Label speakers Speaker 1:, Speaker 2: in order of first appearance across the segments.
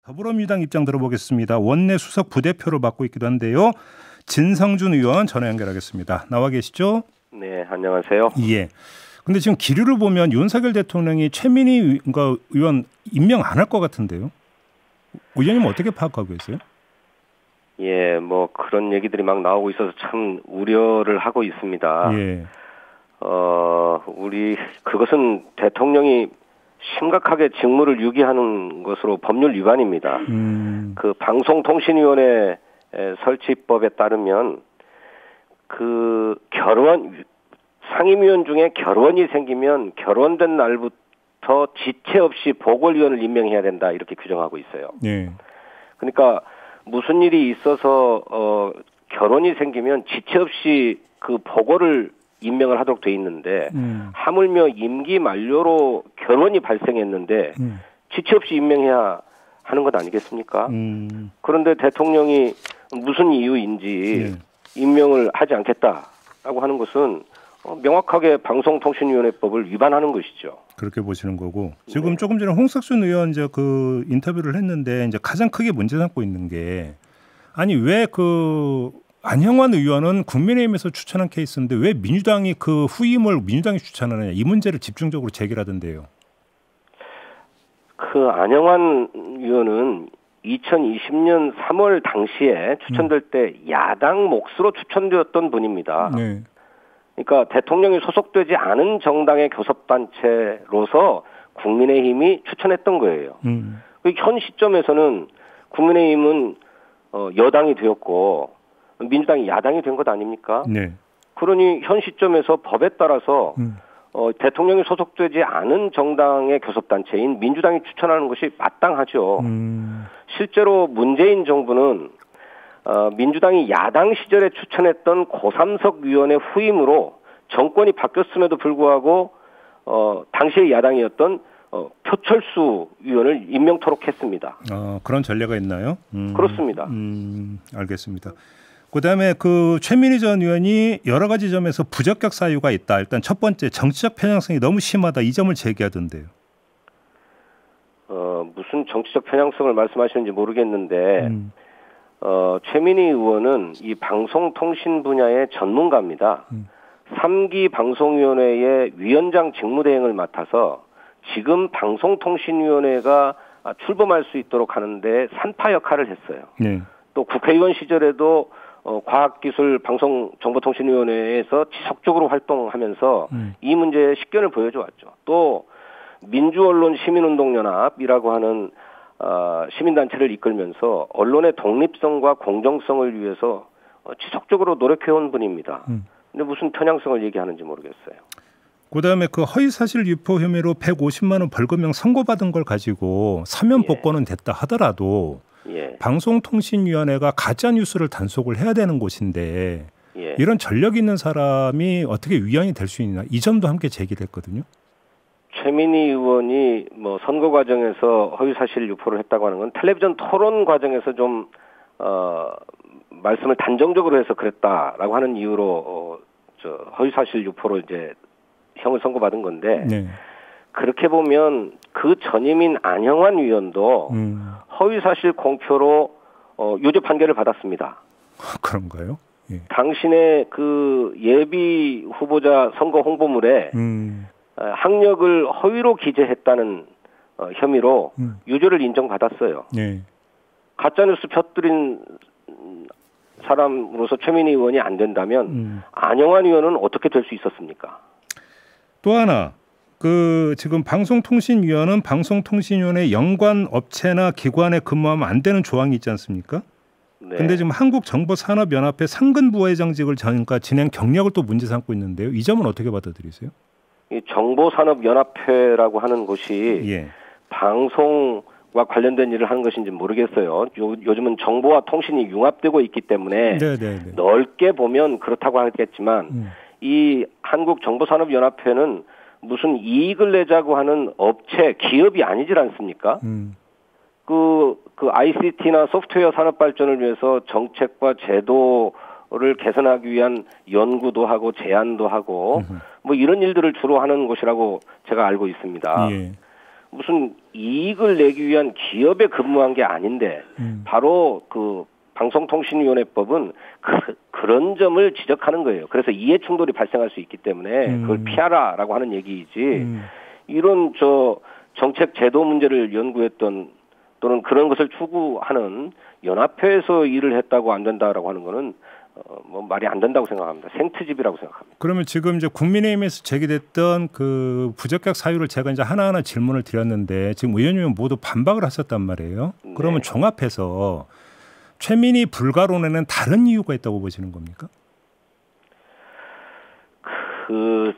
Speaker 1: 더불어민주당 입장 들어보겠습니다. 원내 수석 부대표를 맡고 있기도 한데요. 진성준 의원 전화 연결하겠습니다. 나와 계시죠?
Speaker 2: 네, 안녕하세요.
Speaker 1: 예. 근데 지금 기류를 보면 윤석열 대통령이 최민희 의원 임명 안 할 것 같은데요. 의원님은 어떻게 파악하고 계세요?
Speaker 2: 예, 뭐 그런 얘기들이 막 나오고 있어서 참 우려를 하고 있습니다.
Speaker 1: 예.
Speaker 2: 그것은 대통령이 심각하게 직무를 유기하는 것으로 법률 위반입니다. 그 방송통신위원회 설치법에 따르면 그 상임위원 중에 결원이 생기면 결원된 날부터 지체 없이 보궐위원을 임명해야 된다 이렇게 규정하고 있어요.
Speaker 1: 예.
Speaker 2: 그러니까 무슨 일이 있어서 결원이 생기면 지체 없이 그 보궐을 임명을 하도록 돼 있는데 하물며 임기 만료로 결원이 발생했는데 지체 없이 임명해야 하는 것 아니겠습니까? 그런데 대통령이 무슨 이유인지 임명을 하지 않겠다라고 하는 것은 명확하게 방송통신위원회법을 위반하는 것이죠.
Speaker 1: 그렇게 보시는 거고 지금 조금 전에 홍석준 의원 이제 그 인터뷰를 했는데 이제 가장 크게 문제 삼고 있는 게 아니 왜 그 안형환 의원은 국민의힘에서 추천한 케이스인데 왜 민주당이 그 후임을 민주당이 추천하느냐 이 문제를 집중적으로 제기하던데요.
Speaker 2: 그 안형환 의원은 2020년 3월 당시에 추천될 때 야당 몫으로 추천되었던 분입니다.
Speaker 1: 네.
Speaker 2: 그러니까 대통령이 소속되지 않은 정당의 교섭단체로서 국민의힘이 추천했던 거예요. 현 시점에서는 국민의힘은 여당이 되었고 민주당이 야당이 된 것 아닙니까?
Speaker 1: 네.
Speaker 2: 그러니 현 시점에서 법에 따라서 대통령이 소속되지 않은 정당의 교섭단체인 민주당이 추천하는 것이 마땅하죠. 실제로 문재인 정부는 민주당이 야당 시절에 추천했던 고삼석 위원의 후임으로 정권이 바뀌었음에도 불구하고 당시의 야당이었던 표철수 위원을 임명토록 했습니다.
Speaker 1: 그런 전례가 있나요?
Speaker 2: 그렇습니다.
Speaker 1: 알겠습니다. 그다음에 그 최민희 전 의원이 여러 가지 점에서 부적격 사유가 있다. 일단 첫 번째 정치적 편향성이 너무 심하다. 이 점을 제기하던데요.
Speaker 2: 무슨 정치적 편향성을 말씀하시는지 모르겠는데 최민희 의원은 이 방송통신 분야의 전문가입니다. 3기 방송위원회의 위원장 직무대행을 맡아서 지금 방송통신위원회가 출범할 수 있도록 하는데 산파 역할을 했어요. 네. 또 국회의원 시절에도 과학기술방송정보통신위원회에서 지속적으로 활동하면서 이 문제에 식견을 보여줘 왔죠. 또 민주언론 시민운동연합이라고 하는 시민단체를 이끌면서 언론의 독립성과 공정성을 위해서 지속적으로 노력해온 분입니다. 근데 무슨 편향성을 얘기하는지 모르겠어요.
Speaker 1: 그다음에 그 허위사실 유포 혐의로 150만 원 벌금형 선고받은 걸 가지고 사면 복권은 됐다 하더라도 방송통신위원회가 가짜 뉴스를 단속을 해야 되는 곳인데 이런 전력 있는 사람이 어떻게 위원이 될 수 있나 이 점도 함께 제기됐거든요.
Speaker 2: 최민희 의원이 뭐 선거 과정에서 허위사실 유포를 했다고 하는 건 텔레비전 토론 과정에서 좀 말씀을 단정적으로 해서 그랬다라고 하는 이유로 허위사실 유포로 이제 형을 선고받은 건데 그렇게 보면 그 전임인 안형환 위원도 허위사실 공표로 유죄 판결을 받았습니다.
Speaker 1: 그런가요? 예.
Speaker 2: 당신의 그 예비 후보자 선거 홍보물에 학력을 허위로 기재했다는 혐의로 유죄를 인정받았어요. 예. 가짜뉴스 펴뜨린 사람으로서 최민희 의원이 안 된다면 안형환 의원은 어떻게 될 수 있었습니까?
Speaker 1: 또 하나 그 지금 방송통신위원회는 방송통신위원회 연관 업체나 기관에 근무하면 안 되는 조항이 있지 않습니까? 그런데 지금 한국정보산업연합회 상근부회장직을 진행 경력을 또 문제 삼고 있는데요. 이 점은 어떻게 받아들이세요? 이
Speaker 2: 정보산업연합회라고 하는 곳이 방송과 관련된 일을 하는 것인지 모르겠어요. 요즘은 정보와 통신이 융합되고 있기 때문에 넓게 보면 그렇다고 하겠지만 이 한국정보산업연합회는 무슨 이익을 내자고 하는 업체, 기업이 아니질 않습니까? 그 ICT나 소프트웨어 산업 발전을 위해서 정책과 제도를 개선하기 위한 연구도 하고 제안도 하고 뭐 이런 일들을 주로 하는 곳이라고 제가 알고 있습니다. 무슨 이익을 내기 위한 기업에 근무한 게 아닌데 바로 그 방송통신위원회법은 그런 점을 지적하는 거예요. 그래서 이해 충돌이 발생할 수 있기 때문에 그걸 피하라라고 하는 얘기이지 이런 정책 제도 문제를 연구했던 또는 그런 것을 추구하는 연합회에서 일을 했다고 안 된다라고 하는 거는 뭐 말이 안 된다고 생각합니다. 생트집이라고 생각합니다.
Speaker 1: 그러면 지금 이제 국민의힘에서 제기됐던 그 부적격 사유를 제가 이제 하나하나 질문을 드렸는데 지금 의원님은 모두 반박을 하셨단 말이에요. 그러면 네. 종합해서 최민희 불가론에는 다른 이유가 있다고 보시는 겁니까?
Speaker 2: 그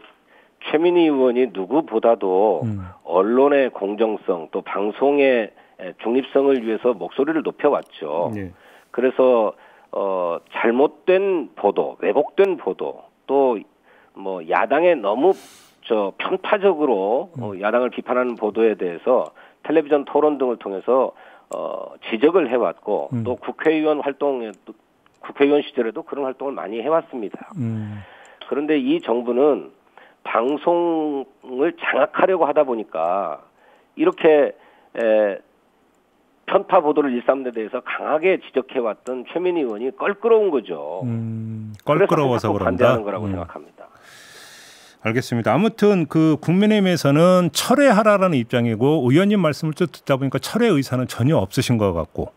Speaker 2: 최민희 의원이 누구보다도 언론의 공정성 또 방송의 중립성을 위해서 목소리를 높여왔죠. 네. 그래서 잘못된 보도, 왜곡된 보도, 또 뭐 야당에 너무 편파적으로 야당을 비판하는 보도에 대해서 텔레비전 토론 등을 통해서 지적을 해왔고 또 국회의원 시절에도 그런 활동을 많이 해왔습니다. 그런데 이 정부는 방송을 장악하려고 하다 보니까 이렇게 편파 보도를 일삼는 데 대해서 강하게 지적해왔던 최민희 의원이 껄끄러운 거죠.
Speaker 1: 껄끄러워서 그런다.
Speaker 2: 반대하는 거라고 생각합니다.
Speaker 1: 알겠습니다. 아무튼 그 국민의힘에서는 철회하라라는 입장이고 의원님 말씀을 쭉 듣다 보니까 철회 의사는 전혀 없으신 것 같고.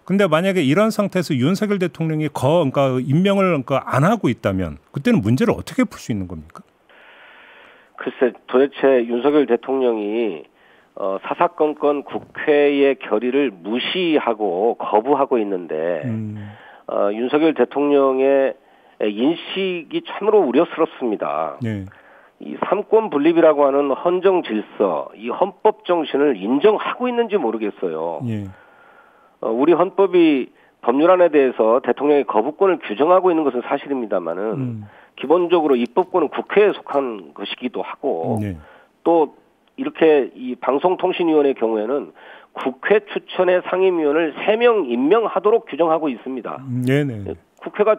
Speaker 1: 근데 만약에 이런 상태에서 윤석열 대통령이 그러니까 임명을 안 하고 있다면 그때는 문제를 어떻게 풀 수 있는 겁니까? 글쎄
Speaker 2: 도대체 윤석열 대통령이 사사건건 국회의 결의를 무시하고 거부하고 있는데 윤석열 대통령의 인식이 참으로 우려스럽습니다. 네. 이 삼권 분립이라고 하는 헌정 질서, 이 헌법 정신을 인정하고 있는지 모르겠어요. 네. 우리 헌법이 법률안에 대해서 대통령의 거부권을 규정하고 있는 것은 사실입니다만은 기본적으로 입법권은 국회에 속한 것이기도 하고 네. 또 이렇게 이 방송통신위원회 경우에는 국회 추천의 상임위원을 3명 임명하도록 규정하고 있습니다. 네네. 국회가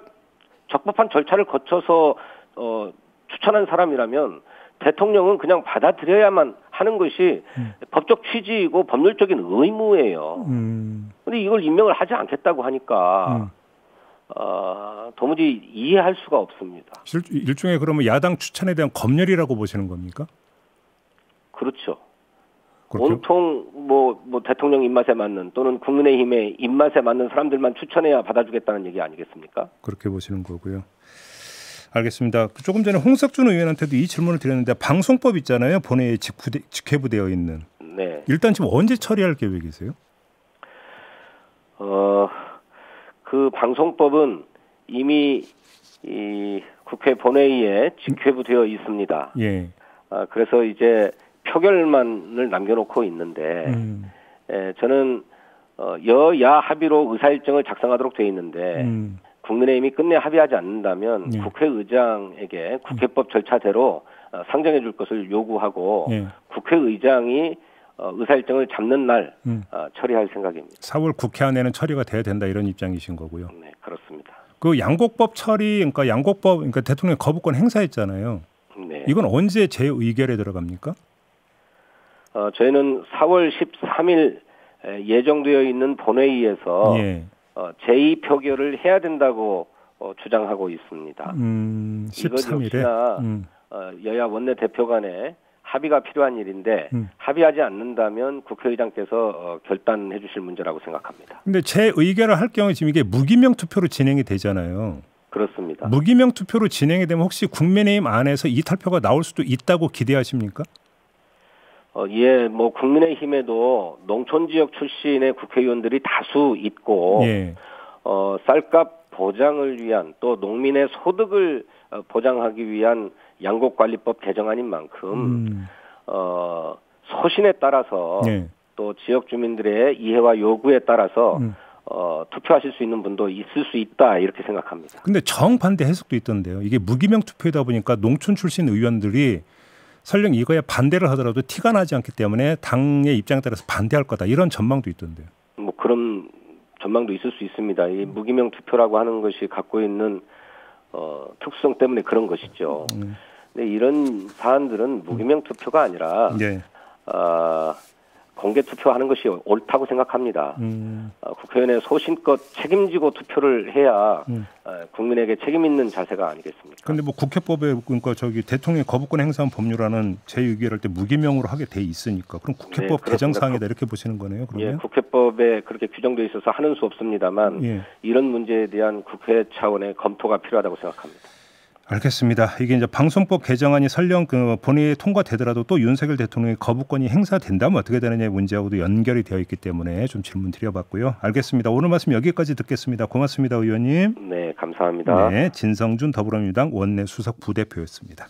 Speaker 2: 적법한 절차를 거쳐서 추천한 사람이라면 대통령은 그냥 받아들여야만 하는 것이 법적 취지이고 법률적인 의무예요. 그런데 이걸 임명을 하지 않겠다고 하니까 도무지 이해할 수가 없습니다.
Speaker 1: 일종의 그러면 야당 추천에 대한 검열이라고 보시는 겁니까?
Speaker 2: 그렇죠. 그렇죠? 온통 뭐 대통령 입맛에 맞는 또는 국민의힘의 입맛에 맞는 사람들만 추천해야 받아주겠다는 얘기 아니겠습니까?
Speaker 1: 그렇게 보시는 거고요. 알겠습니다. 조금 전에 홍석준 의원한테도 이 질문을 드렸는데 방송법 있잖아요. 본회의에 직회부되어 있는. 네. 일단 지금 언제 처리할 계획이세요?
Speaker 2: 그 방송법은 이미 이 국회 본회의에 직회부되어 있습니다. 예. 그래서 이제 표결만을 남겨놓고 있는데 저는 여야 합의로 의사일정을 작성하도록 되어 있는데 국민의힘이 끝내 합의하지 않는다면 국회의장에게 국회법 절차대로 상정해 줄 것을 요구하고 국회의장이 의사일정을 잡는 날 처리할 생각입니다.
Speaker 1: 4월 국회 안에는 처리가 돼야 된다 이런 입장이신 거고요.
Speaker 2: 네, 그렇습니다.
Speaker 1: 그 양곡법 처리, 그러니까 대통령 거부권 행사했잖아요. 네. 이건 언제 재의결에 들어갑니까?
Speaker 2: 저희는 4월 13일 예정되어 있는 본회의에서 제2 표결을 해야 된다고 주장하고 있습니다.
Speaker 1: 13일에
Speaker 2: 여야 원내대표 간에 합의가 필요한 일인데 합의하지 않는다면 국회의장께서 결단해 주실 문제라고 생각합니다.
Speaker 1: 그런데 재의결을 할 경우에 지금 이게 무기명 투표로 진행이 되잖아요.
Speaker 2: 그렇습니다.
Speaker 1: 무기명 투표로 진행이 되면 혹시 국민의힘 안에서 이탈표가 나올 수도 있다고 기대하십니까?
Speaker 2: 예, 국민의힘에도 농촌 지역 출신의 국회의원들이 다수 있고, 쌀값 보장을 위한 또 농민의 소득을 보장하기 위한 양곡관리법 개정안인 만큼, 소신에 따라서 또 지역 주민들의 이해와 요구에 따라서 투표하실 수 있는 분도 있을 수 있다 이렇게 생각합니다.
Speaker 1: 근데 정반대 해석도 있던데요. 이게 무기명 투표이다 보니까 농촌 출신 의원들이 설령 이거에 반대를 하더라도 티가 나지 않기 때문에 당의 입장에 따라서 반대할 거다 이런 전망도 있던데요.
Speaker 2: 그런 전망도 있을 수 있습니다. 이 무기명 투표라고 하는 것이 갖고 있는 특수성 때문에 그런 것이죠. 근데 이런 사안들은 무기명 투표가 아니라 공개 투표하는 것이 옳다고 생각합니다. 국회의원의 소신껏 책임지고 투표를 해야 국민에게 책임 있는 자세가 아니겠습니까?
Speaker 1: 그런데 뭐 국회법에 그러니까 대통령이 거부권 행사한 법률안은 제6위를 할 때 무기명으로 하게 돼 있으니까 그럼 국회법 개정 사항이다 이렇게 보시는 거네요. 그러면?
Speaker 2: 예, 국회법에 그렇게 규정되어 있어서 하는 수 없습니다만 이런 문제에 대한 국회 차원의 검토가 필요하다고 생각합니다.
Speaker 1: 알겠습니다. 이게 이제 방송법 개정안이 설령 본회의에 통과되더라도 또 윤석열 대통령의 거부권이 행사된다면 어떻게 되느냐의 문제하고도 연결이 되어 있기 때문에 좀 질문 드려봤고요. 알겠습니다. 오늘 말씀 여기까지 듣겠습니다. 고맙습니다, 의원님.
Speaker 2: 네, 감사합니다.
Speaker 1: 네, 진성준 더불어민주당 원내 수석 부대표였습니다.